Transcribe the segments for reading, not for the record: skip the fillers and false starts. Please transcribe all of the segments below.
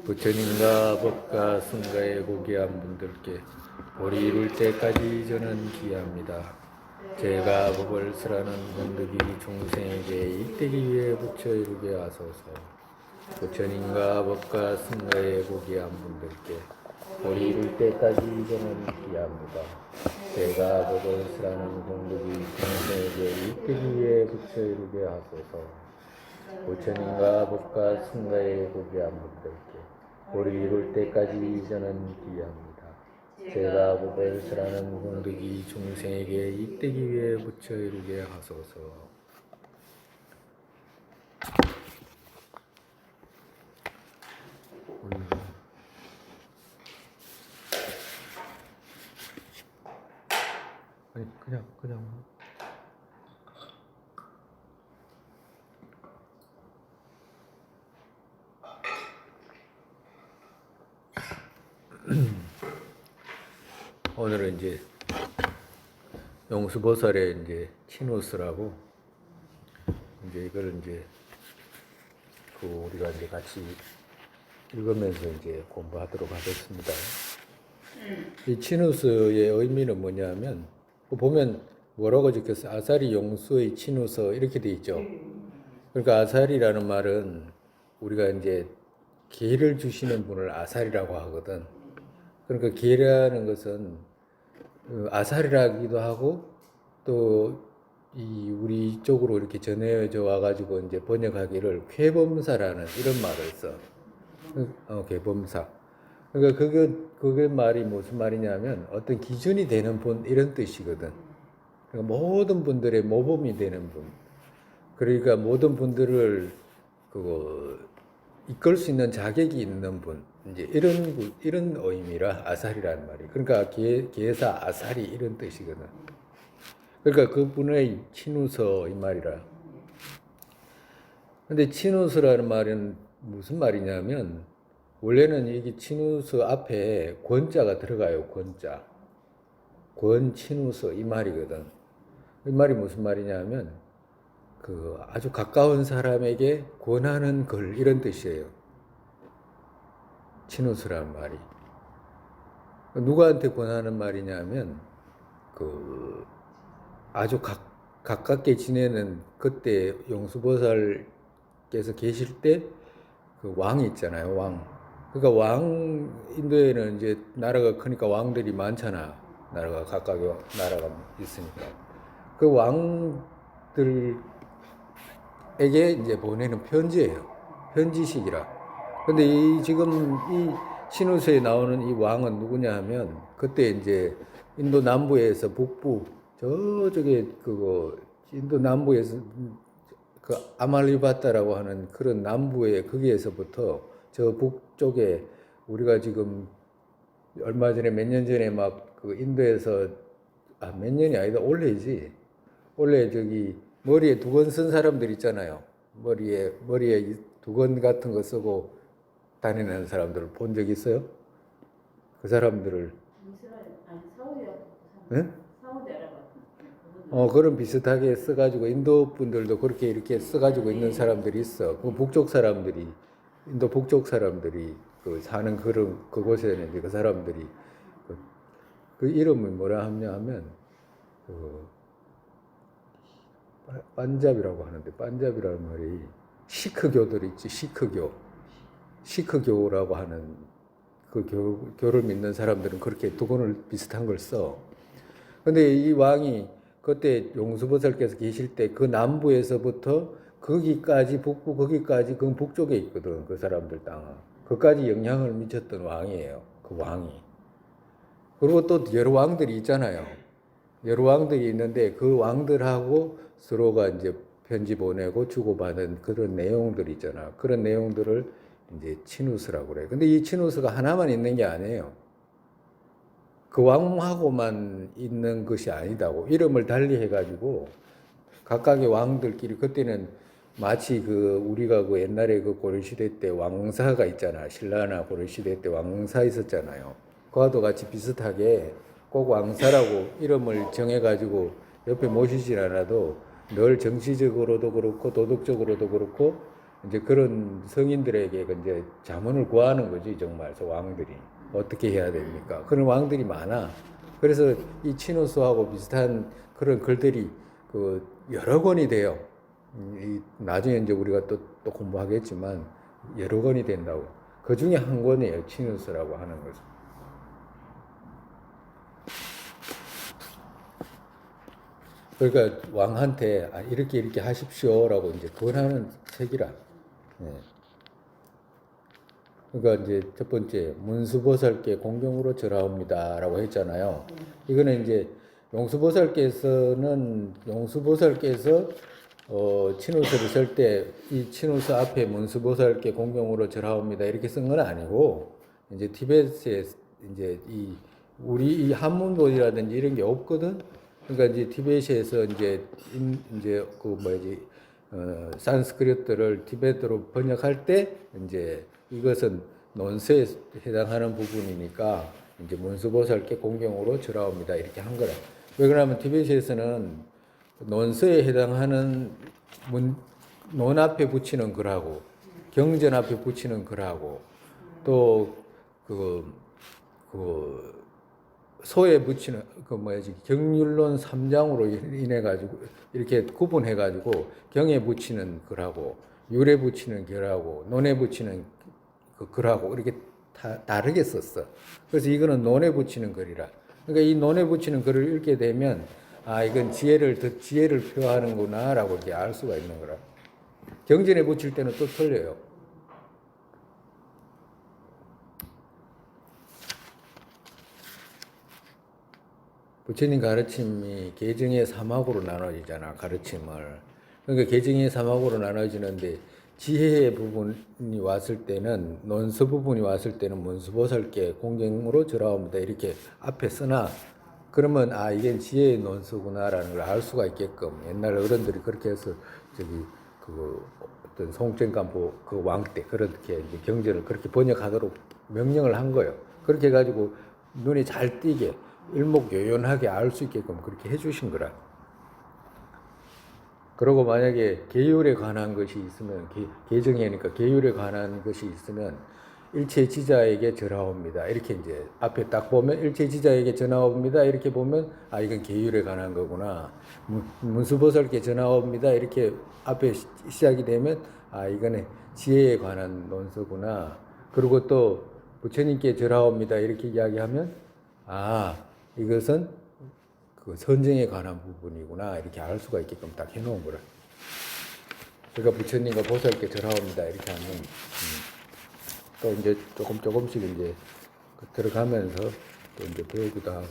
부처님과 법과 승가에 고귀한 분들께 보리 이룰 때까지 저는 기합니다. 제가 법을 쓰라는 공덕이 중생에게 이때기 위해 부처 이루게 하소서. 부처님과 법과 승가에 고귀한 분들께 보리 이룰 때까지 저는 기합니다. 제가 법을 쓰라는 공덕이 중생에게 이때기 위해 부처 이루게 하소서. 부처님과 법과 승가에 고귀한 분들께 보리 이룰 때까지 저는 기합니다. 제가 법을 쓰라는 공덕이 중생에게 이때기 위해 부처 이루게 하소서. 아니 그냥 오늘은 이제 용수보살의 이제 치누스라고 이제 이걸 이제 우리가 이제 같이 읽으면서 이제 공부하도록 하겠습니다. 이 치누스의 의미는 뭐냐면 보면 뭐라고 적혔어요? 아사리 용수의 치누서 이렇게 돼 있죠. 그러니까 아사리라는 말은 우리가 이제 기회를 주시는 분을 아사리라고 하거든. 그러니까 기회라는 것은 아사리라기도 하고 또 이 우리 쪽으로 이렇게 전해져 와가지고 이제 번역하기를 괴범사라는 이런 말을 써. 괴범사. 그러니까 그게 말이 무슨 말이냐면 어떤 기준이 되는 분 이런 뜻이거든. 그러니까 모든 분들의 모범이 되는 분. 그러니까 모든 분들을 이끌 수 있는 자격이 있는 분. 이제 이런 의미라 아사리라는 말이. 그러니까 계사 아사리 이런 뜻이거든. 그러니까 그분의 치누서 이 말이라. 근데 치누서라는 말은 무슨 말이냐면 원래는 여기 치누서 앞에 권자가 들어가요. 권자. 권치누서 이 말이거든. 이 말이 무슨 말이냐면 아주 가까운 사람에게 권하는 글 이런 뜻이에요. 치누스라는 말이. 누구한테 권하는 말이냐면 아주 가깝게 지내는 그때 용수보살께서 계실 때 왕이 있잖아요. 왕. 그러니까 인도에는 이제 나라가 크니까 왕들이 많잖아. 나라가 각각의 나라가 있으니까. 그 왕들에게 이제 보내는 편지예요. 편지식이라. 근데 지금 이 신우서에 나오는 이 왕은 누구냐 하면 그때 이제 인도 남부에서 북부 저쪽에 인도 남부에서 아말리바타라고 하는 그런 남부의 거기에서부터 저 북쪽에 우리가 지금 얼마 전에 몇 년 전에 막 인도에서 몇 년이 아니다 올해지 원래 저기 머리에 두건 쓴 사람들 있잖아요. 머리에 두건 같은 거 쓰고 다니는 사람들을 본 적 있어요? 그 사람들을 그런 비슷하게 써가지고 인도 분들도 그렇게 이렇게 써가지고 있는 사람들이 있어. 그 북쪽 사람들이 인도 북쪽 사람들이 사는 그곳에는 이제 그 사람들이 그 이름을 뭐라 하면 반잡이라고 하는데 반잡이라는 말이 시크교들 있지. 시크교라고 하는 교를 믿는 사람들은 그렇게 두건을 비슷한 걸 써. 근데 이 왕이 그때 용수보살께서 계실 때 그 남부에서부터 거기까지 북부 거기까지 그 북쪽에 있거든. 그 사람들 땅은. 그까지 영향을 미쳤던 왕이에요. 그 왕이. 그리고 또 여러 왕들이 있잖아요. 여러 왕들이 있는데 그 왕들하고 서로가 이제 편지 보내고 주고받은 그런 내용들 있잖아. 그런 내용들을 이제 치누스라고 그래. 근데 이 치누스가 하나만 있는 게 아니에요. 그 왕하고만 있는 것이 아니다고. 이름을 달리 해가지고 각각의 왕들끼리 그때는 마치 우리가 옛날에 고려시대 때 왕사가 있잖아. 신라나 고려시대 때 왕사 있었잖아요. 그와도 같이 비슷하게 꼭 왕사라고 이름을 정해가지고 옆에 모시질 않아도 늘 정치적으로도 그렇고 도덕적으로도 그렇고 이제 그런 성인들에게 이제 자문을 구하는 거지, 정말 저 왕들이 어떻게 해야 됩니까? 그런 왕들이 많아. 그래서 이 치누스하고 비슷한 그런 글들이 그 여러 권이 돼요. 나중에 이제 우리가 또 공부하겠지만 여러 권이 된다고. 그 중에 한 권이에요, 치누스라고 하는 것은. 그러니까 왕한테 이렇게 하십시오라고 이제 권하는 책이라. 예. 그러니까 이제 첫 번째 문수보살께 공경으로 절하옵니다라고 했잖아요. 이거는 이제 용수보살께서 치누스를 쓸 때 이 치누스 앞에 문수보살께 공경으로 절하옵니다 이렇게 쓴 건 아니고, 이제 티베트에 이제 우리 이 한문본이라든지 이런 게 없거든. 그러니까 이제 티베트에서 이제 그 뭐지 산스크리트를 티베트로 번역할 때 이제 이것은 논서에 해당하는 부분이니까 이제 문수보살께 공경으로 절하옵니다 이렇게 한 거라. 왜 그러냐면 티베트에서는 논서에 해당하는 논 앞에 붙이는 글하고 경전 앞에 붙이는 글하고 또 소에 붙이는 경률론 3장으로 인해 가지고 이렇게 구분해 가지고 경에 붙이는 글하고 율에 붙이는 글하고 논에 붙이는 그 글하고 이렇게 다르게 썼어. 그래서 이거는 논에 붙이는 글이라. 그러니까 이 논에 붙이는 글을 읽게 되면 이건 지혜를 표하는구나라고 이렇게 알 수가 있는 거라. 경전에 붙일 때는 또 틀려요. 부처님 가르침이 계정의 3학으로 나눠지잖아, 가르침을. 그러니까 계정의 3학으로 나눠지는데 지혜의 부분이 왔을 때는, 논서 부분이 왔을 때는 문수보살께 공경으로 절하옵니다 이렇게 앞에 쓰나, 그러면 이게 지혜의 논서구나라는 걸 알 수가 있게끔 옛날 어른들이 그렇게 해서 어떤 송정간보 그 왕 때 그렇게 이제 경전을 그렇게 번역하도록 명령을 한 거예요. 그렇게 해가지고 눈이 잘 띄게 일목요연하게 알 수 있게끔 그렇게 해주신 거라. 그리고 만약에 계율에 관한 것이 있으면, 계정이니까 계율에 관한 것이 있으면 일체지자에게 절하옵니다 이렇게 이제 앞에 딱 보면 일체지자에게 전하옵니다 이렇게 보면 이건 계율에 관한 거구나. 문수보살께 전하옵니다 이렇게 앞에 시작이 되면 이거는 지혜에 관한 논서구나. 그리고 또 부처님께 절하옵니다 이렇게 이야기하면 이것은 그 선정에 관한 부분이구나 이렇게 알 수가 있게끔 딱 해놓은 거라. 그러니까 부처님과 보살께 절하옵니다 이렇게 하면 또 이제 조금씩 이제 들어가면서 또 이제 배우기도 하고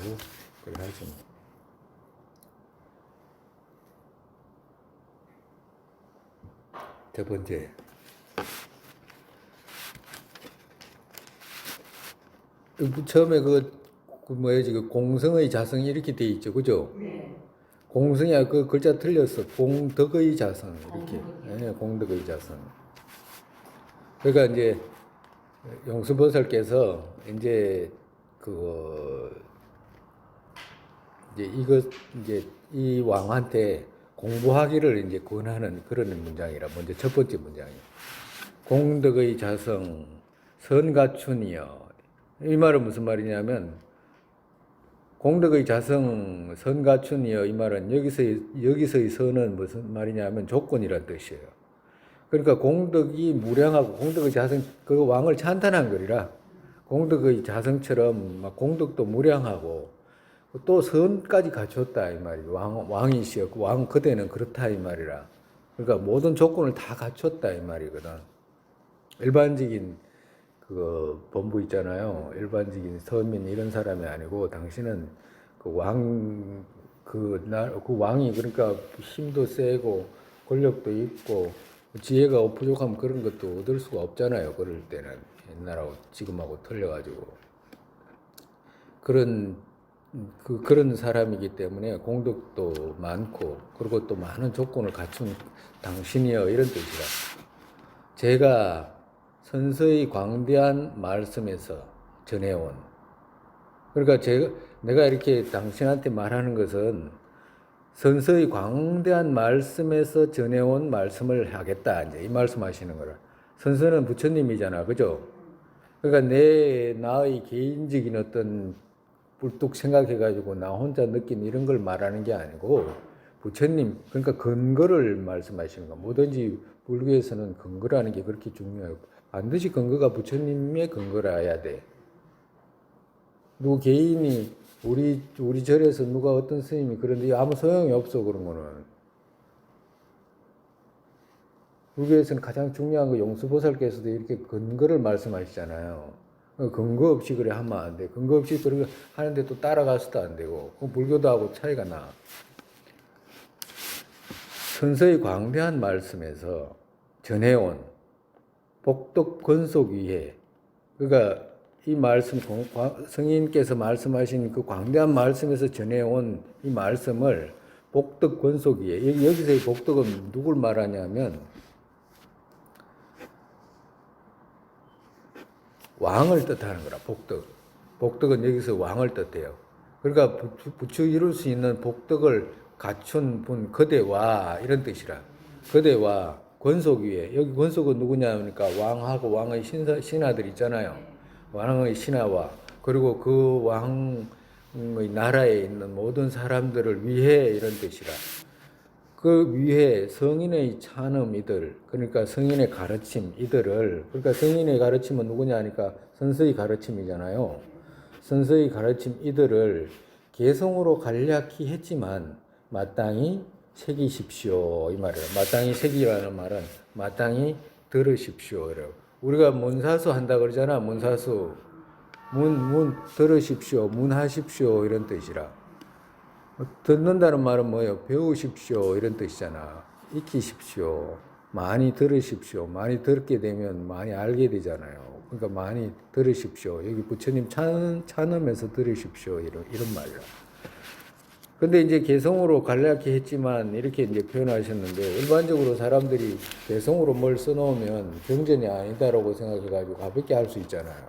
그래 하죠. 첫 번째, 처음에 그 공성의 자성이 이렇게 돼 있죠, 그죠? 네. 공성이 그 글자 틀렸어. 공덕의 자성 이렇게. 네, 공덕의 자성. 그러니까 이제 용수보살께서 이제 이 왕한테 공부하기를 이제 권하는 그런 문장이라. 먼저 첫 번째 문장이 공덕의 자성 선가춘이여. 이 말은 무슨 말이냐면 공덕의 자성 선가춘이여 이 말은 여기서의 선은 무슨 말이냐면 조건이란 뜻이에요. 그러니까 공덕이 무량하고 공덕의 자성 그 왕을 찬탄한 거리라. 공덕의 자성처럼 막 공덕도 무량하고 또 선까지 갖췄다 이 말이. 왕이시여 왕 그대는 그렇다 이 말이라. 그러니까 모든 조건을 다 갖췄다 이 말이거든. 일반적인 그 본부 있잖아요. 일반적인 서민 이런 사람이 아니고 당신은 그 왕이 그러니까 힘도 세고 권력도 있고 지혜가 부족하면 그런 것도 얻을 수가 없잖아요. 그럴 때는 옛날하고 지금하고 틀려가지고 그런 사람이기 때문에 공덕도 많고 그리고 또 많은 조건을 갖춘 당신이여 이런 뜻이라. 제가 선서의 광대한 말씀에서 전해온. 그러니까 내가 이렇게 당신한테 말하는 것은 선서의 광대한 말씀에서 전해온 말씀을 하겠다. 이제 이 말씀하시는 거라. 선서는 부처님이잖아, 그죠? 그러니까 나의 개인적인 어떤 불뚝 생각해가지고 나 혼자 느낀 이런 걸 말하는 게 아니고 부처님, 그러니까 근거를 말씀하시는 거. 뭐든지 불교에서는 근거라는 게 그렇게 중요해요. 반드시 근거가 부처님의 근거라야 돼. 누구 개인이 우리 절에서 누가 어떤 스님이 그런데 아무 소용이 없어 그런 거는. 불교에서는 가장 중요한 거 용수보살께서도 이렇게 근거를 말씀하시잖아요. 근거 없이 그래 하면 안 돼. 근거 없이 그렇게 하는데 또 따라가서도 안 되고. 그럼 불교도 하고 차이가 나. 선서의 광대한 말씀에서 전해온 복덕 권속 위에, 그러니까 이 말씀, 성인께서 말씀하신 그 광대한 말씀에서 전해온 이 말씀을 복덕 권속 위에, 여기서의 복덕은 누굴 말하냐면 왕을 뜻하는 거라. 복덕은 여기서 왕을 뜻해요. 그러니까 부처 이룰 수 있는 복덕을 갖춘 분, 거대와 이런 뜻이라. 거대와 권속 위에, 여기 권속은 누구냐 하니까 왕하고 왕의 신하들 있잖아요. 왕의 신하와 그리고 그 왕의 나라에 있는 모든 사람들을 위해 이런 뜻이라. 그 위에 성인의 찬음 이들, 그러니까 성인의 가르침 이들을, 그러니까 성인의 가르침은 누구냐 하니까 선서의 가르침이잖아요. 선서의 가르침 이들을 개성으로 간략히 했지만 마땅히 새기십시오 이 말이에요. 마땅히 새기라는 말은 마땅히 들으십시오. 우리가 문사수 한다 그러잖아. 문사수 문 들으십시오, 문하십시오 이런 뜻이라. 듣는다는 말은 뭐예요? 배우십시오 이런 뜻이잖아. 익히십시오. 많이 들으십시오. 많이 듣게 되면 많이 알게 되잖아요. 그러니까 많이 들으십시오. 여기 부처님 찬음에서 들으십시오 이런 말이라. 근데 이제 개성으로 간략히 했지만 이렇게 이제 표현하셨는데 일반적으로 사람들이 개성으로 뭘 써놓으면 경전이 아니다라고 생각해가지고 가볍게 할 수 있잖아요.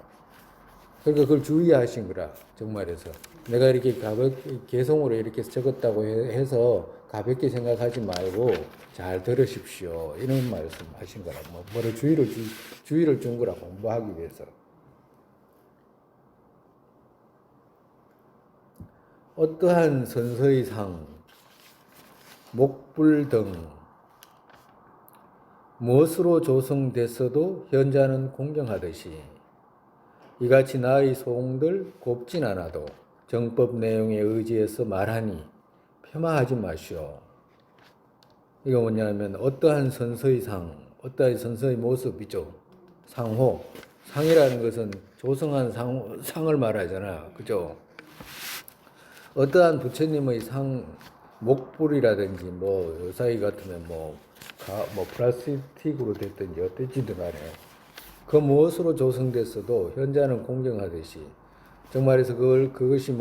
그러니까 그걸 주의하신 거라 정말에서 내가 이렇게 가볍게 개성으로 이렇게 적었다고 해서 가볍게 생각하지 말고 잘 들으십시오 이런 말씀하신 거라. 뭐를 주의를 준 거라 공부하기 위해서. 어떠한 선서의 상, 목불 등 무엇으로 조성됐어도 현자는 공경하듯이 이같이 나의 소홍들 곱진 않아도 정법 내용에 의지해서 말하니 폄하하지 마시오. 이거 뭐냐면 어떠한 선서의 상, 어떠한 선서의 모습이죠. 상호. 상이라는 것은 조성한 상을 말하잖아. 그죠? 어떠한 부처님의 상, 목불이라든지 요사이 같으면 플라스틱으로 됐든지 어땠지든 간에 그 무엇으로 조성됐어도 현자는 공경하듯이 정말해서 그것이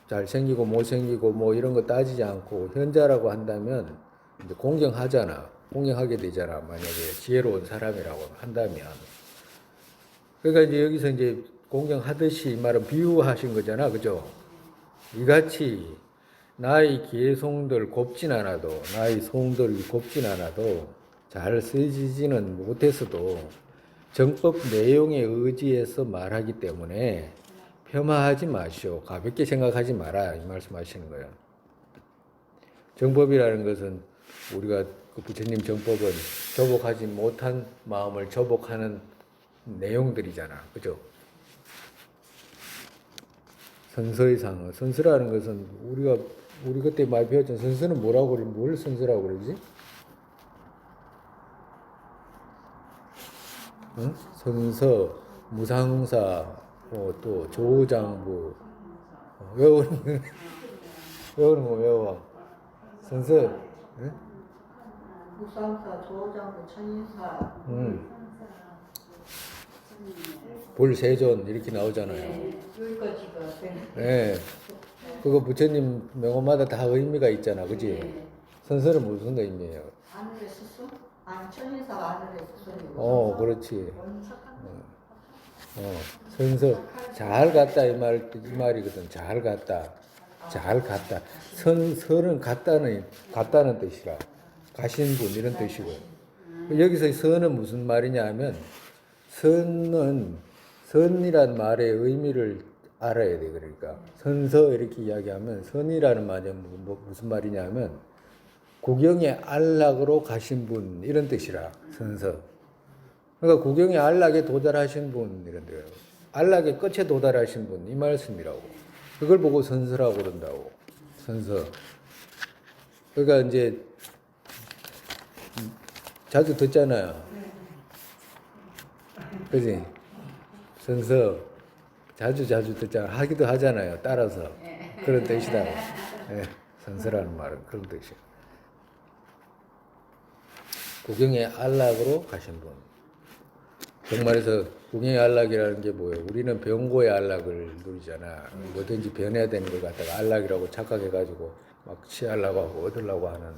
잘생기고 못생기고 이런 거 따지지 않고 현자라고 한다면 이제 공경하잖아. 공경하게 되잖아. 만약에 지혜로운 사람이라고 한다면. 그러니까 이제 여기서 이제 공경하듯이 이 말은 비유하신 거잖아. 그죠? 이같이 나의 개송들 곱진 않아도 나의 송들이 곱진 않아도 잘 쓰지는 못했어도 정법 내용에 의지해서 말하기 때문에 폄하하지 마시오. 가볍게 생각하지 마라. 이 말씀하시는 거예요. 정법이라는 것은 우리가 그 부처님 정법은 조복하지 못한 마음을 조복하는 내용들이잖아. 그죠? 선서의 상어. 선서라는 것은 우리 그때 많이 배웠잖아. 선서는 뭐라고 그러지? 뭘 선서라고 그러지? 응? 선서, 무상사, 또 조장부. 외우는 거 외워. 선서. 응? 무상사, 조장부, 천인사. 불세존 이렇게 나오잖아요. 여기까지가 네. 그거 부처님 명호마다 다 의미가 있잖아, 그지? 선서는 무슨 의미예요? 하늘의 스승? 아니 천인사가 하늘의 스승이고. 그렇지. 선서 잘 갔다 이 말이거든. 잘 갔다. 잘 갔다. 선은 갔다는 뜻이라. 가신 분 이런 뜻이고. 여기서 선은 무슨 말이냐 하면 선이란 말의 의미를 알아야 돼. 그러니까 선서 이렇게 이야기하면 선이라는 말이 무슨 말이냐 하면 구경의 안락으로 가신 분 이런 뜻이라. 선서. 그러니까 구경의 안락에 도달하신 분 이런 데요. 안락의 끝에 도달하신 분 이 말씀이라고. 그걸 보고 선서라고 그런다고. 선서. 그러니까 이제 자주 듣잖아요. 그지? 선서 자주 듣잖아. 하기도 하잖아요. 따라서. 그런 뜻이다. 예, 선서라는 말은 그런 뜻이에요. 구경의 안락으로 가신 분. 정말에서 구경의 안락이라는 게 뭐예요? 우리는 병고의 안락을 누리잖아. 뭐든지 변해야 되는 걸 갖다가 안락이라고 착각해가지고 막 취하려고 하고 얻으려고 하는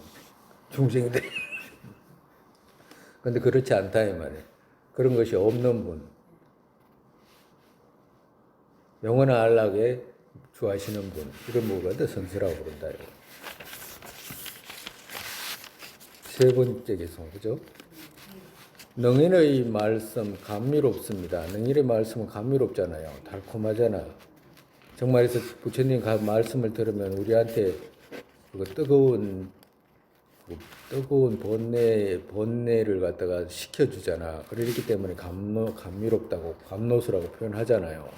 중생들. 근데 그렇지 않다 이 말이에요. 그런 것이 없는 분. 영원한 안락에 주하시는 분. 이런 뭐가 선서라고 그런다. 세 번째 개성, 그죠? 능인의 말씀 감미롭습니다. 능인의 말씀은 감미롭잖아요. 달콤하잖아. 정말에서 부처님 말씀을 들으면 우리한테 그 뜨거운 번뇌를 갖다가 식혀주잖아. 그렇기 때문에 감미롭다고, 감노수라고 표현하잖아요.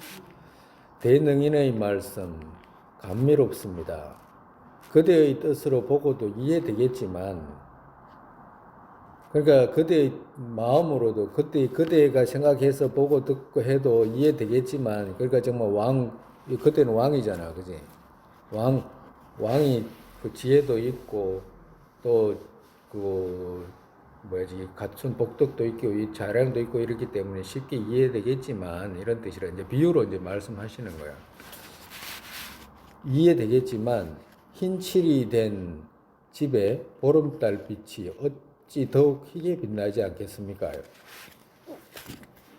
대능인의 말씀 감미롭습니다. 그대의 뜻으로 보고도 이해되겠지만, 그러니까 그대의 마음으로도 그대가 생각해서 보고 듣고 해도 이해되겠지만, 그러니까 정말 그때는 왕이잖아, 그지? 왕이 그 지혜도 있고 또 그 갖춘 복덕도 있고 이 자량도 있고 이렇기 때문에 쉽게 이해되겠지만 이런 뜻이라 이제 비유로 이제 말씀하시는 거야. 이해되겠지만 흰칠이 된 집에 보름달 빛이 어찌 더욱 희게 빛나지 않겠습니까?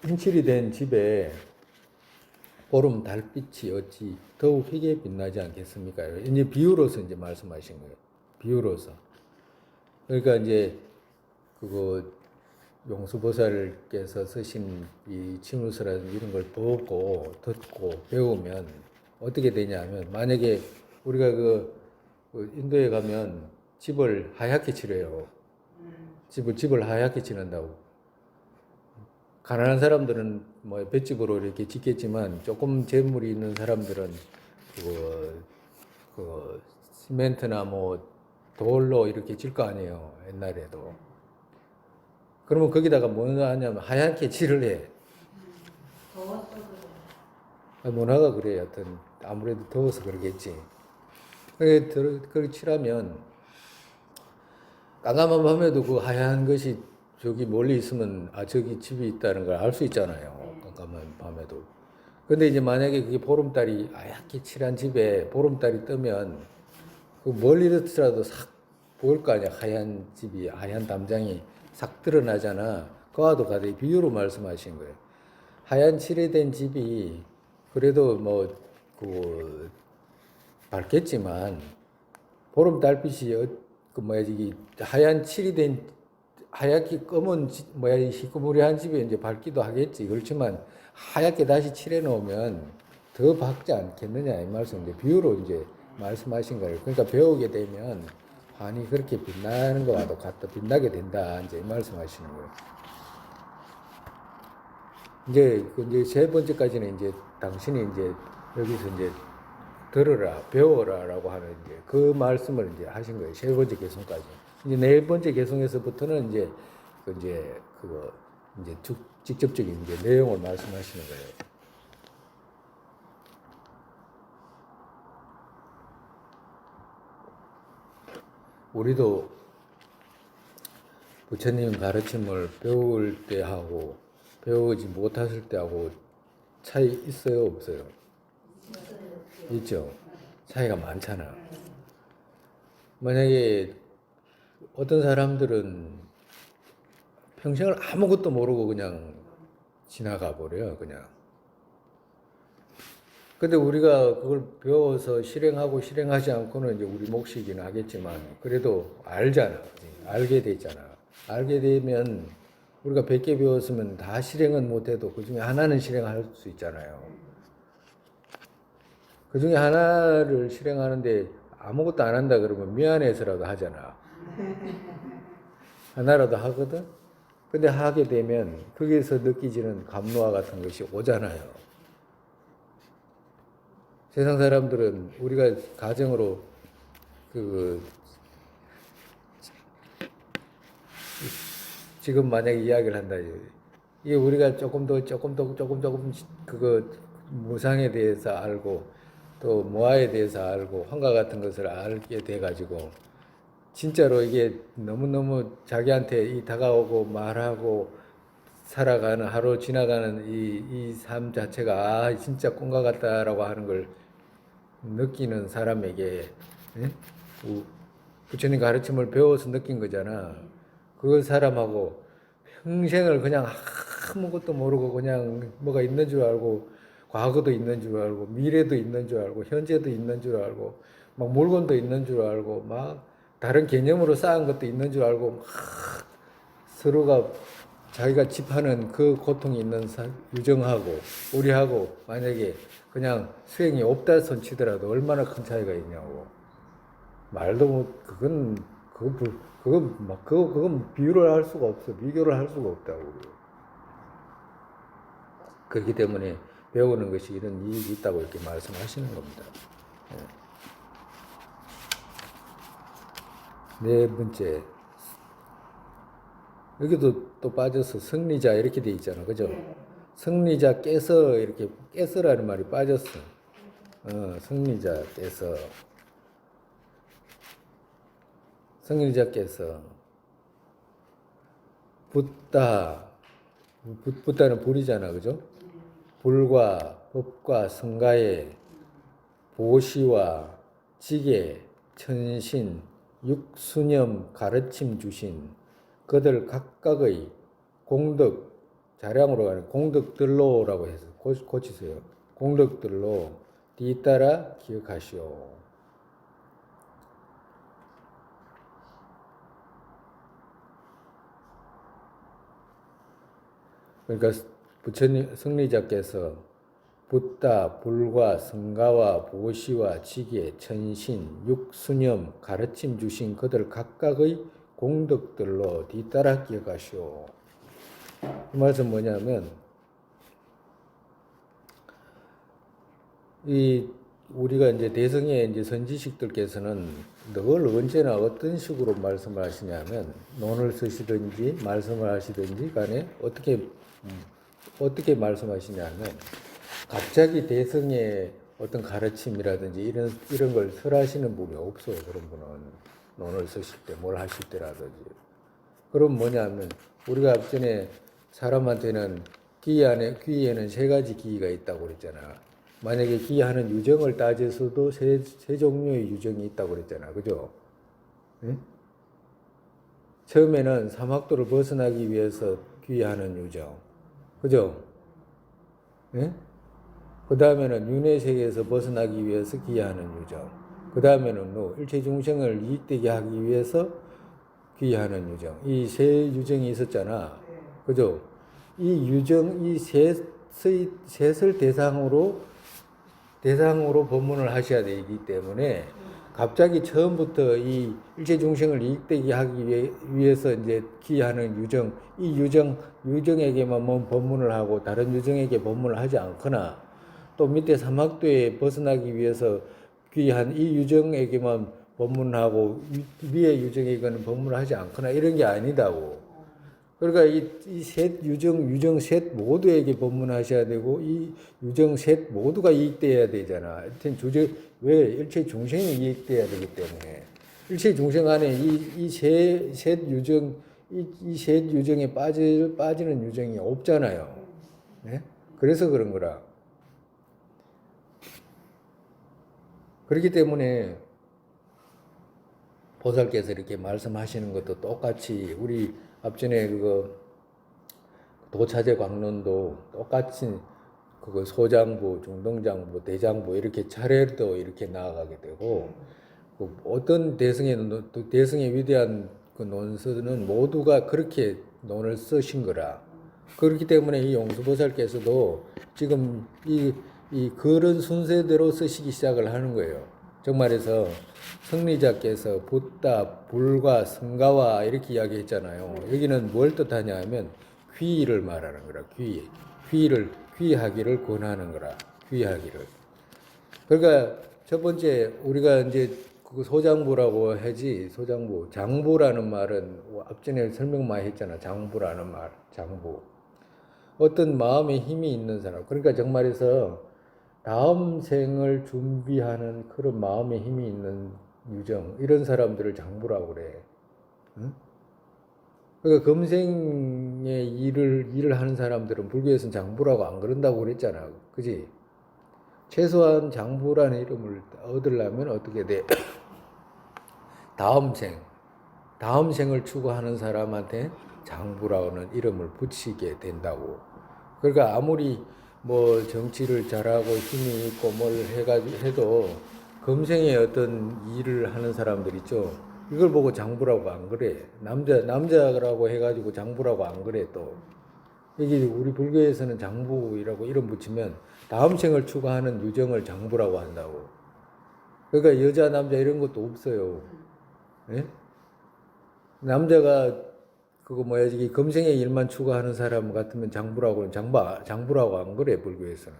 흰칠이 된 집에 보름 달빛이 어찌 더욱 희게 빛나지 않겠습니까? 이제 비유로서 이제 말씀하신 거예요. 비유로서. 그러니까 이제 그거 용수보살께서 쓰신 이 침울서라든지 이런 걸 보고 듣고 배우면 어떻게 되냐면 만약에 우리가 그 인도에 가면 집을 하얗게 칠해요. 집을 하얗게 칠한다고. 가난한 사람들은 뭐 볏집으로 이렇게 짓겠지만 조금 재물이 있는 사람들은 그 시멘트나 뭐 돌로 이렇게 질 거 아니에요. 옛날에도. 그러면 거기다가 뭐 하냐면 하얗게 칠을 해. 더워서 그래. 문화가 그래. 하여튼 아무래도 더워서 그러겠지. 그렇게 칠하면 깜깜한 밤에도 그 하얀 것이 저기 멀리 있으면 저기 집이 있다는 걸 알 수 있잖아요. 깜깜한 밤에도. 근데 이제 만약에 그게 보름달이 하얗게 칠한 집에 보름달이 뜨면 그 멀리서라도 싹 보일 거 아니야. 하얀 집이, 하얀 담장이 싹 드러나잖아. 그와도 같이 비유로 말씀하신 거예요. 하얀 칠해된 집이 그래도 밝겠지만 보름달빛이 하얀 칠이 된 하얗게 검은 희끄무리한 집에 이제 밝기도 하겠지. 그렇지만 하얗게 다시 칠해 놓으면 더 밝지 않겠느냐 이 말씀 이제 비유로 이제 말씀하신 거예요. 그러니까 배우게 되면 환히 그렇게 빛나는 것과도 같다 빛나게 된다 이제 이 말씀하시는 거예요. 이제 세 번째까지는 이제 당신이 이제 여기서 이제 들으라 배워라라고 하는 이제 그 말씀을 이제 하신 거예요. 세 번째 개성까지. 이제 네 번째 개성에서부터는 이제 그거 이제 직접적인 이제 내용을 말씀하시는 거예요. 우리도 부처님 가르침을 배울 때하고 배우지 못하실 때하고 차이 있어요, 없어요? 있죠. 차이가 많잖아. 만약에 어떤 사람들은 평생을 아무것도 모르고 그냥 지나가 버려요, 그냥. 근데 우리가 그걸 배워서 실행하고 실행하지 않고는 이제 우리 몫이긴 하겠지만 그래도 알잖아. 그지? 알게 되잖아. 알게 되면 우리가 100개 배웠으면 다 실행은 못해도 그 중에 하나는 실행할 수 있잖아요. 그 중에 하나를 실행하는데 아무것도 안 한다 그러면 미안해서라도 하잖아. 하나라도 하거든? 근데 하게 되면 거기에서 느끼지는 감로와 같은 것이 오잖아요. 세상 사람들은 우리가 가정으로 그 지금 만약에 이야기를 한다. 이게 우리가 조금 그거 무상에 대해서 알고 또 모아에 대해서 알고 환과 같은 것을 알게 돼 가지고 진짜로 이게 너무너무 자기한테 이 다가오고 말하고 살아가는 하루 지나가는 이 삶 자체가 아 진짜 꿈과 같다라고 하는 걸 느끼는 사람에게 예? 부처님 가르침을 배워서 느낀 거잖아. 그 사람하고 평생을 그냥 아무것도 모르고 그냥 뭐가 있는 줄 알고 과거도 있는 줄 알고 미래도 있는 줄 알고 현재도 있는 줄 알고 막 물건도 있는 줄 알고 막 다른 개념으로 쌓은 것도 있는 줄 알고 막 서로가 자기가 집하는 그 고통이 있는 유정하고 우리하고 만약에 그냥 수행이 없다 손치더라도 얼마나 큰 차이가 있냐고. 말도 못 그건 비교를 할 수가 없어. 비교를 할 수가 없다고. 그렇기 때문에 배우는 것이 이런 이익이 있다고 이렇게 말씀하시는 겁니다. 네 번째, 여기도 또 빠져서 승리자 이렇게 돼 있잖아, 그죠? 승리자께서 이렇게 깨서라는 말이 빠졌어. 승리자께서 붓다 붓다는 불이잖아, 그죠? 불과 법과 성가에 보시와 지계 천신 육수념 가르침 주신 그들 각각의 공덕 자량으로 가는 공덕들로라고 해서 고치세요. 공덕들로 뒤따라 기억하시오. 그러니까 부처님 승리자께서 붓다 불과 성가와 보시와 지계 천신 육수념 가르침 주신 그들 각각의 공덕들로 뒤따라 기억하시오. 이 말씀 뭐냐면 이 우리가 이제 대성의 이제 선지식들께서는 늘 언제나 어떤 식으로 말씀을 하시냐면 논을 쓰시든지 말씀을 하시든지 간에 어떻게 말씀하시냐면 갑자기 대성의 어떤 가르침이라든지 이런 걸 설하시는 분이 없어요. 그런 분은 논을 쓰실 때 뭘 하실 때라든지. 그럼 뭐냐면 우리가 앞전에 사람한테는 귀에는 세 가지 기가 있다고 그랬잖아. 만약에 기하는 유정을 따져서도 세 종류의 유정이 있다고 그랬잖아. 그죠? 응? 처음에는 삼학도를 벗어나기 위해서 귀하는 유정. 그죠? 응? 그 다음에는 윤회세계에서 벗어나기 위해서 귀하는 유정. 그 다음에는 일체 중생을 이익되게 하기 위해서 귀하는 유정. 이 세 유정이 있었잖아. 그죠? 이 유정, 이 셋을 대상으로 법문을 하셔야 되기 때문에 갑자기 처음부터 이 일체 중생을 이익되게 하기 위해서 이제 기하는 유정, 이 유정에게만 법문을 하고 다른 유정에게 법문을 하지 않거나 또 밑에 사막도에 벗어나기 위해서 귀한 이 유정에게만 법문하고 위에 유정에게는 법문을 하지 않거나 이런 게 아니다고. 그러니까 이 셋 유정 셋 모두에게 법문하셔야 되고 이 유정 셋 모두가 이익돼야 되잖아. 하여튼 왜 일체 중생이 이익돼야 되기 때문에 일체 중생 안에 이셋 유정 이 셋 유정에 빠지는 유정이 없잖아요. 네? 그래서 그런 거라. 그렇기 때문에 보살께서 이렇게 말씀하시는 것도 똑같이 우리 앞전에 그거 도차제 광론도 똑같이 그거 소장부, 중등장부, 대장부 이렇게 차례도 이렇게 나아가게 되고 그 어떤 대승의 위대한 그 논서는 모두가 그렇게 논을 쓰신 거라. 그렇기 때문에 이 용수보살께서도 지금 이 그런 순서대로 쓰시기 시작을 하는 거예요. 정말해서 성리자께서 붓다, 불과, 성가와 이렇게 이야기했잖아요. 여기는 뭘 뜻하냐 하면 귀의를 말하는 거라. 귀의하기를 권하는 거라. 귀의하기를. 그러니까 첫 번째 우리가 이제 그 소장부라고 하지, 소장부, 장부라는 말은 앞전에 설명 많이 했잖아. 장부라는 말, 장부. 어떤 마음에 힘이 있는 사람. 그러니까 정말해서 다음 생을 준비하는 그런 마음에 힘이 있는 유정, 이런 사람들을 장부라고 그래. 응? 그러니까 금생의 일을 하는 사람들은 불교에서는 장부라고 안 그런다고 그랬잖아. 그지? 최소한 장부라는 이름을 얻으려면 어떻게 돼? 다음 생을 추구하는 사람한테 장부라는 이름을 붙이게 된다고. 그러니까 아무리 뭐 정치를 잘하고 힘이 있고 뭘 해도 금생에 어떤 일을 하는 사람들 있죠. 이걸 보고 장부라고 안 그래. 남자라고 해가지고 장부라고 안 그래 또. 이게 우리 불교에서는 장부라고 이름 붙이면 다음 생을 추구하는 유정을 장부라고 한다고. 그러니까 여자 남자 이런 것도 없어요. 예? 남자가 그거 뭐야 이 금생의 일만 추구하는 사람 같으면 장부라고 안 그래 불교에서는.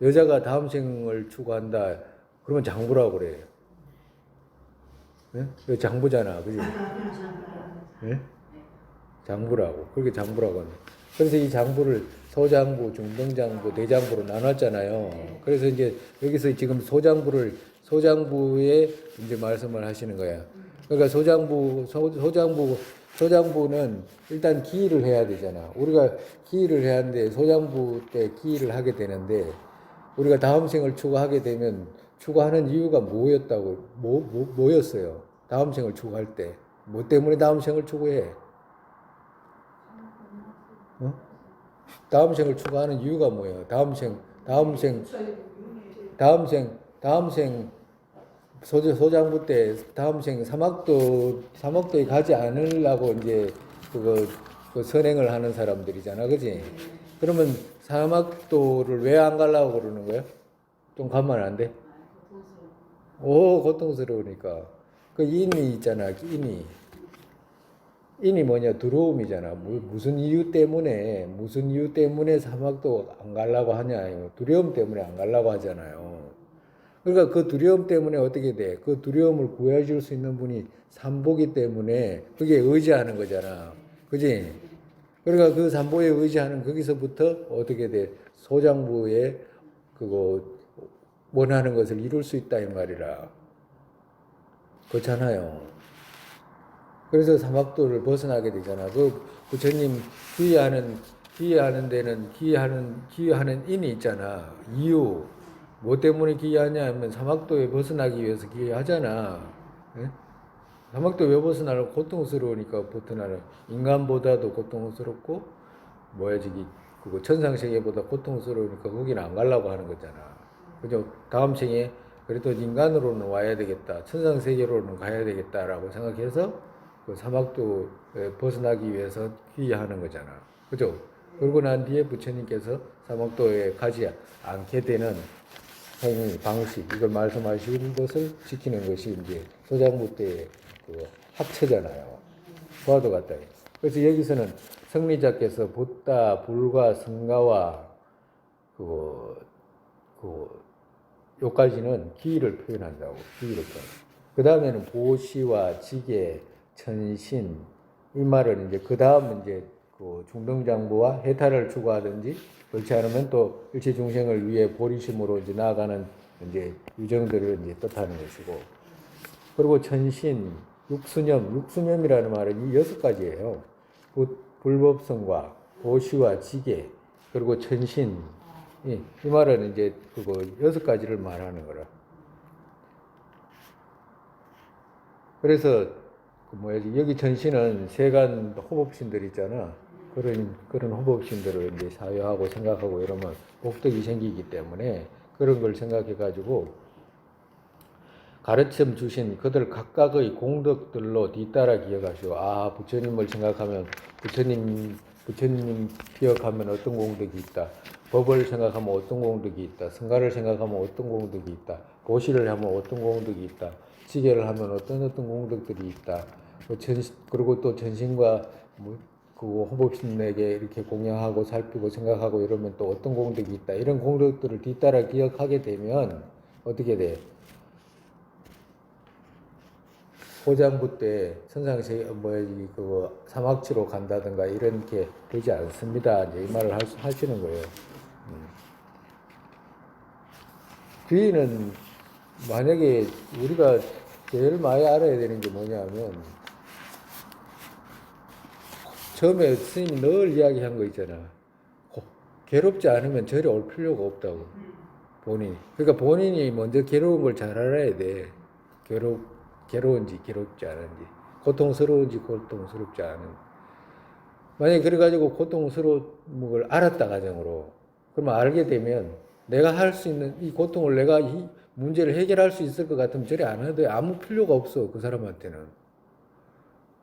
여자가 다음 생을 추구한다 그러면 장부라고 그래. 예? 이거 장부잖아, 그지? 예? 장부라고. 그렇게 장부라고 하네. 그래서 이 장부를 소장부, 중등장부, 대장부로 나눴잖아요. 그래서 이제 여기서 지금 소장부에 이제 말씀을 하시는 거야. 그러니까 소장부는 일단 기일을 해야 되잖아. 우리가 기일을 해야 하는데 소장부 때 기일을 하게 되는데 우리가 다음 생을 추구하게 되면 추구하는 이유가 뭐였어요? 다음 생을 추구할 때. 뭐 때문에 다음 생을 추구해? 어? 다음 생을 추구하는 이유가 뭐예요? 다음 생 소장부 때 다음 생 사막도에 가지 않으려고 이제 그 선행을 하는 사람들이잖아, 그지? 그러면 사막도를 왜 안 가려고 그러는 거야? 좀 가면 안 돼? 오, 고통스러우니까. 그 인이 있잖아, 인이 뭐냐, 두려움이잖아. 무슨 이유 때문에 사막도 안 가려고 하냐. 두려움 때문에 안 가려고 하잖아요. 그러니까 그 두려움 때문에 어떻게 돼? 그 두려움을 구해줄 수 있는 분이 삼보기 때문에 그게 의지하는 거잖아. 그지? 그러니까 그 삼보에 의지하는 거기서부터 어떻게 돼? 소장부에 그거 원하는 것을 이룰 수 있다 이 말이라. 그렇잖아요. 그래서 사막도를 벗어나게 되잖아. 그 부처님 기여하는 데는 기여하는 인이 있잖아. 이유. 뭐 때문에 기여하냐 하면 사막도에 벗어나기 위해서 기여하잖아. 예? 사막도 왜 벗어나려? 고통스러우니까 벗어나려. 인간보다도 고통스럽고 뭐야 저기 그거 천상세계보다 고통스러우니까 거기는 안 가려고 하는 거잖아. 그죠? 다음 생에 그래도 인간으로는 와야 되겠다. 천상세계로는 가야 되겠다라고 생각해서 그 사막도에 벗어나기 위해서 기여하는 거잖아. 그죠? 그러고 난 뒤에 부처님께서 사막도에 가지 않게 되는 행위, 방식, 이걸 말씀하신 것을 지키는 것이 이제 소장부 때의 그 합체잖아요. 그와도 같다. 그래서 여기서는 성리자께서 붓다, 불과, 성가와 요까지는 기의를 표현한다고. 기의를 표현. 그 다음에는 보시와 지계, 천신, 이 말은 이제 그 다음 이제 그 중등장부와 해탈을 추구하든지 그렇지 않으면 또 일체 중생을 위해 보리심으로 이제 나아가는 이제 유정들을 이제 뜻하는 것이고, 그리고 천신, 육수념이라는 말은 이 6가지예요. 불법성과 보시와 지계, 그리고 천신, 이 말은 이제 그거 6가지를 말하는 거라. 그래서 여기 천신은 세간 호법신들 있잖아. 그런 호법심들을 이제 사유하고 생각하고 이러면 복덕이 생기기 때문에 그런 걸 생각해 가지고 가르침 주신 그들 각각의 공덕들로 뒤따라 기억하시오. 아, 부처님을 생각하면 부처님 기억하면 어떤 공덕이 있다. 법을 생각하면 어떤 공덕이 있다. 성가를 생각하면 어떤 공덕이 있다. 보시를 하면 어떤 공덕이 있다. 지계를 하면 어떤 공덕들이 있다. 그리고 또 전신과 그 호법심에게 이렇게 공양하고 살피고 생각하고 이러면 또 어떤 공덕이 있다. 이런 공덕들을 뒤따라 기억하게 되면 어떻게 돼? 고장부 때 선상세 그 사막지로 간다든가 이런 게 되지 않습니다. 이제 이 말을 하시는 거예요. 귀인은 만약에 우리가 제일 많이 알아야 되는 게 뭐냐면 처음에 스님이 늘 이야기한 거 있잖아. 괴롭지 않으면 절에 올 필요가 없다고. 본인이. 그러니까 본인이 먼저 괴로운 걸 잘 알아야 돼. 괴로운지 괴롭지 않은지. 고통스러운지 고통스럽지 않은지. 만약에 그래가지고 고통스러운 걸 알았다 가정으로. 그러면 알게 되면 내가 할 수 있는 이 고통을 내가 이 문제를 해결할 수 있을 것 같으면 절에 안 해도 아무 필요가 없어. 그 사람한테는.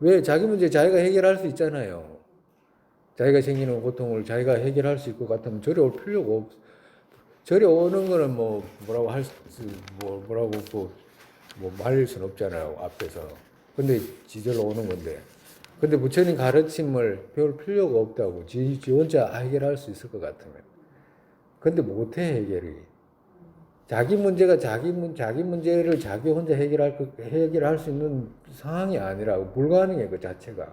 왜? 자기 문제 자기가 해결할 수 있잖아요. 자기가 생기는 고통을 자기가 해결할 수 있을 것 같으면 절에 올 필요가 없어. 절에 오는 거는 뭐라고 뭐라고 말릴 수는 없잖아요, 앞에서. 근데 지절로 오는 건데. 근데 부처님 가르침을 배울 필요가 없다고. 지 혼자 해결할 수 있을 것 같으면. 근데 못해, 해결이. 자기 문제가 자기 문제를 자기 혼자 해결할 수 있는 상황이 아니라고. 불가능해, 그 자체가.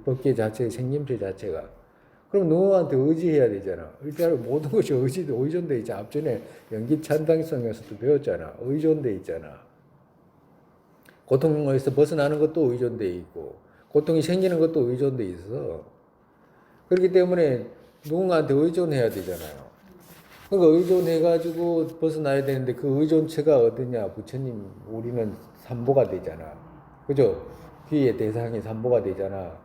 법계 자체의 생김새 자체가. 그럼 누구한테 의지해야 되잖아. 일단 모든 것이 의존돼 있잖아. 앞전에 연기 찬당성에서도 배웠잖아. 의존돼 있잖아. 고통에서 벗어나는 것도 의존돼 있고, 고통이 생기는 것도 의존돼 있어. 그렇기 때문에 누군가한테 의존해야 되잖아요. 그러니까 의존해가지고 벗어나야 되는데 그 의존체가 어디냐? 부처님, 우리는 삼보가 되잖아. 그죠? 귀의 대상이 삼보가 되잖아.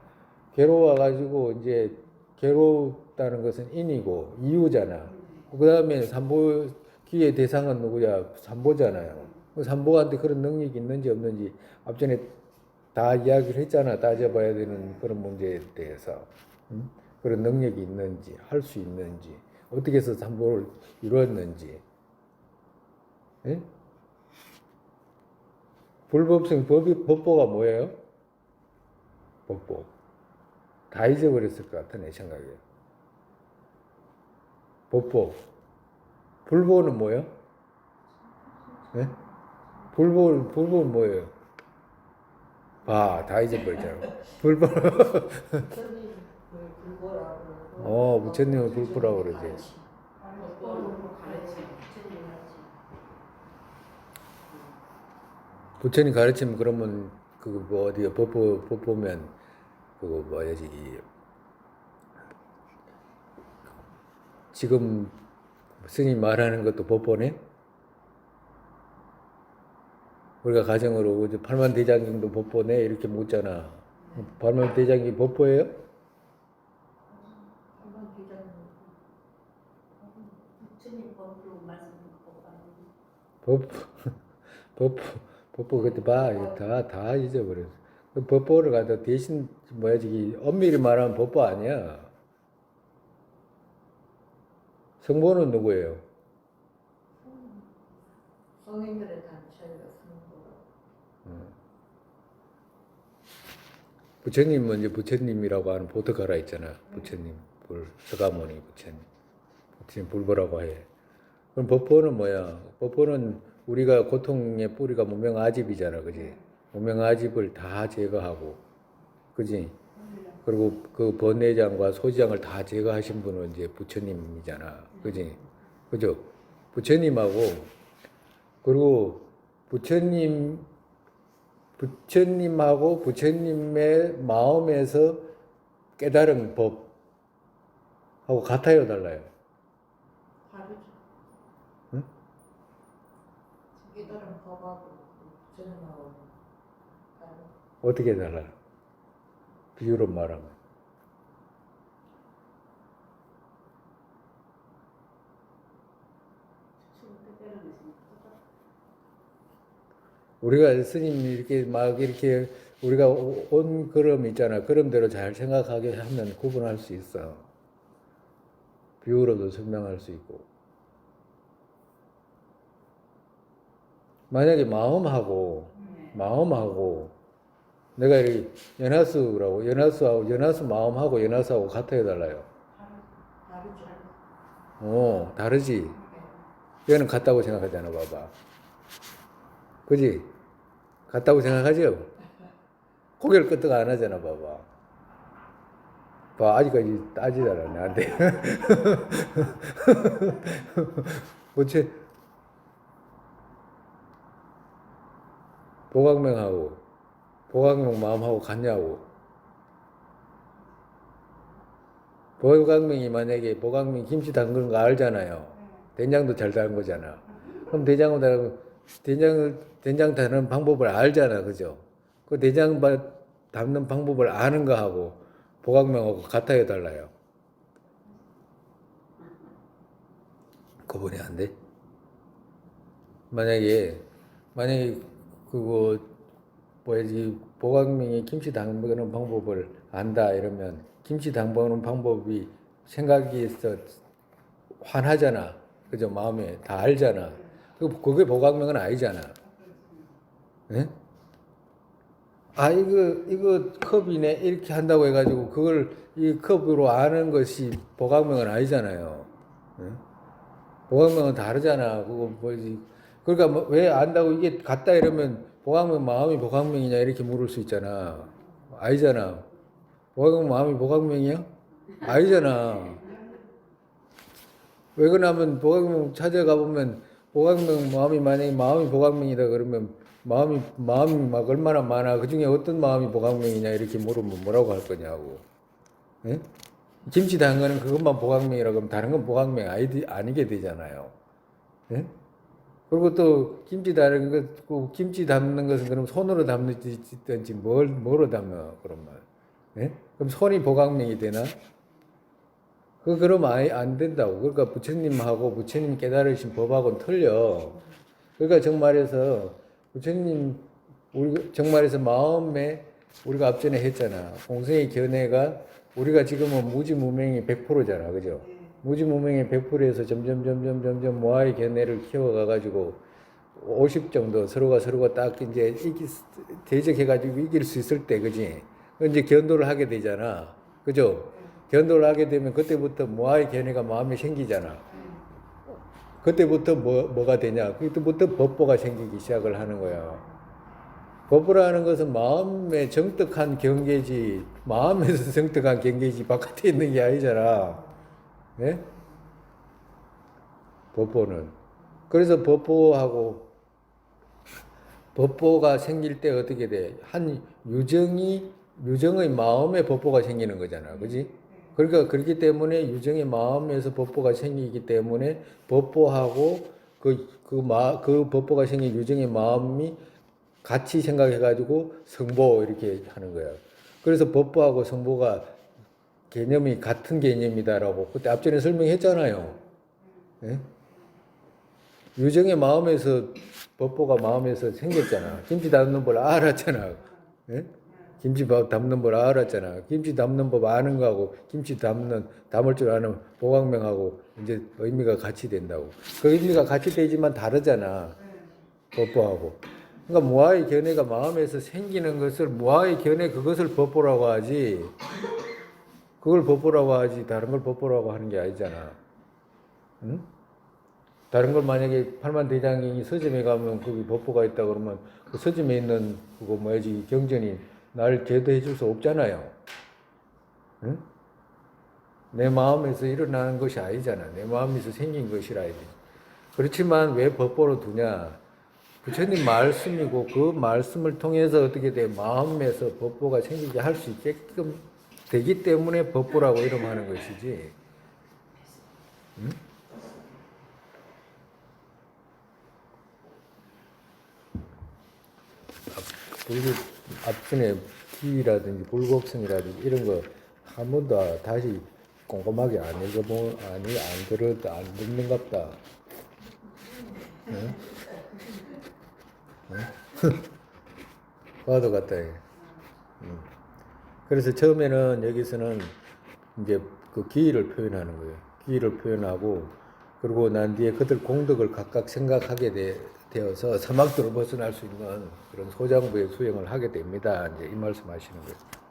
괴로워가지고 이제 괴롭다는 것은 인이고 이유잖아. 그 다음에 삼보, 귀의 대상은 누구야? 삼보잖아요. 그 삼보한테 그런 능력이 있는지 없는지 앞전에 다 이야기를 했잖아. 따져봐야 되는 그런 문제에 대해서. 응? 그런 능력이 있는지, 할 수 있는지, 어떻게 해서 삼보를 이루었는지. 응? 불법성 법보가 뭐예요? 법보. 다 잊어버렸을 것 같아, 내 생각에. 법보. 불보는 뭐예요? 네? 불보는 뭐예요? 다 잊어버렸잖아. 불보. 부처님 불보라고 그러고 부처님을 불보라고 그러지. 부처님 가르치면 그러면 어디 법보면 그거 뭐야지 지금 스님 말하는 것도 법보네? 우리가 가정으로 팔만 대장경도 법보네 이렇게 묻잖아. 팔만 대장경이 법보예요? 한번 기자님 부처님 법으로 말씀하는 거 법, 법보 그때 봐. 이거 다 잊어버렸어. 그 법보를 갖다 대신 뭐야지 엄밀히 말하면 법보 아니야. 성보는 누구예요? 성인들의 단체가 성보. 부처님은 이제 부처님이라고 하는 보트가라 있잖아. 부처님, 서가모니 부처님 불보라고 해. 그럼 법보는 뭐야? 법보는 우리가 고통의 뿌리가 무명아집이잖아, 그지? 무명아집을 다 제거하고, 그지? 그리고 그 번뇌장과 소지장을 다 제거하신 분은 이제 부처님이잖아, 그지? 그죠? 부처님하고 그리고 부처님하고 부처님의 마음에서 깨달은 법하고 같아요, 달라요? 다르죠. 응? 깨달은 법하고 부처님하고 다르죠. 어떻게 달라? 비유로 말하면. 우리가 스님이 이렇게 막 이렇게 우리가 온 걸음 있잖아. 걸음대로 잘 생각하게 하면 구분할 수 있어. 비유로도 설명할 수 있고. 만약에 마음하고 내가 이렇게 연하수 마음하고 연하수하고 같아야 달라요. 다르죠. 다르지. 얘는 같다고 생각하잖아, 봐봐. 그지? 같다고 생각하죠? 고개를 끄덕 안 하잖아, 봐봐. 봐, 아직까지 따지잖아, 나한테. 뭐지? 보각명 마음하고 같냐고. 보각명이 만약에 보각명 김치 담그는 거 알잖아요. 된장도 잘 담은 거잖아. 그럼 된장 담는 방법을 알잖아, 그죠? 그 된장 담는 방법을 아는 거하고 보각명하고 같아야 달라요. 구분이 안 돼? 만약에 그거 뭐야지 보각명이 김치 담그는 방법을 안다 이러면 김치 담그는 방법이 생각에서 환하잖아. 그죠? 마음에 다 알잖아. 그게 보각명은 아니잖아. 예? 아, 이거 컵이네. 이렇게 한다고 해가지고 그걸 이 컵으로 아는 것이 보각명은 아니잖아요. 예? 보각명은 다르잖아. 그거 뭐지? 그러니까 왜 안다고 이게 같다 이러면 보각명 마음이 보각명이냐 이렇게 물을 수 있잖아. 아니잖아. 보각명 마음이 보각명이야? 아니잖아. 왜 그러냐면 보각명 찾아가 보면 보각명 만약에 마음이 보각명이다 그러면 마음이 막 얼마나 많아. 그 중에 어떤 마음이 보각명이냐 이렇게 물으면 뭐라고 할 거냐고. 예? 김치 담그는 그것만 보각명이라고 하면 다른 건 보각명 아니게 되잖아요. 예? 그리고 또 김치 담는 것은 그럼 손으로 담는지 뭐로 담아 그러면. 예? 그럼 손이 보각명이 되나? 그러면 아예 안 된다고. 그러니까 부처님 깨달으신 법하고는 틀려. 그러니까 정말해서 정말해서 마음에 우리가 앞전에 했잖아. 공생의 견해가 우리가 지금은 무지무명이 100%잖아. 그죠? 무지무명이 100%에서 점점 모아의 견해를 키워가가지고 50 정도 서로가 딱 이제 대적해가지고 이길 수 있을 때, 그지? 이제 견도를 하게 되잖아. 그죠? 견도를 하게 되면 그때부터 모아의 견해가 마음에 생기잖아. 그때부터 뭐가 되냐? 그때부터 법보가 생기기 시작을 하는 거야. 법보라는 것은 마음에 정득한 경계지, 마음에서 정득한 경계지, 바깥에 있는 게 아니잖아. 네? 법보는. 그래서 법보가 생길 때 어떻게 돼? 유정의 마음에 법보가 생기는 거잖아. 그지? 그러니까 그렇기 때문에 유정의 마음에서 법보가 생기기 때문에 법보하고 그 법보가 생긴 유정의 마음이 같이 생각해가지고 성보 이렇게 하는 거야. 그래서 법보하고 성보가 개념이 같은 개념이다라고 그때 앞전에 설명했잖아요. 예? 유정의 마음에서 법보가 마음에서 생겼잖아. 김치 담는 법 알았잖아. 예? 김치 담는 법 알았잖아. 김치 담는 법 아는 거하고 담을 줄 아는 보각명하고 이제 의미가 같이 된다고. 그 의미가 같이 되지만 다르잖아. 법보하고. 그러니까 무아의 견해가 마음에서 생기는 것을 무아의 견해 그것을 법보라고 하지. 그걸 법보라고 하지 다른 걸 법보라고 하는 게 아니잖아. 응? 다른 걸 만약에 팔만대장경이 서점에 가면 거기 법보가 있다 그러면 그 서점에 있는 그거 뭐야지 경전이 날 제도해 줄 수 없잖아요. 응? 내 마음에서 일어나는 것이 아니잖아. 내 마음에서 생긴 것이라 해야 돼. 그렇지만 왜 법보로 두냐? 부처님 말씀이고 그 말씀을 통해서 어떻게 돼? 마음에서 법보가 생기게 할 수 있게끔 되기 때문에 법보라고 이름하는 것이지. 응? 앞전에 기라든지 불곡성이라든지 이런 거 한 번도 다시 꼼꼼하게 안 듣는갑다. 응? 응? 과도 같다. 이게. 그래서 처음에는 여기서는 이제 그 기의를 표현하는 거예요. 기의를 표현하고 그러고 난 뒤에 그들 공덕을 각각 생각하게 되어서 사막도를 벗어날 수 있는 그런 소장부의 수행을 하게 됩니다. 이제 이 말씀하시는 거예요.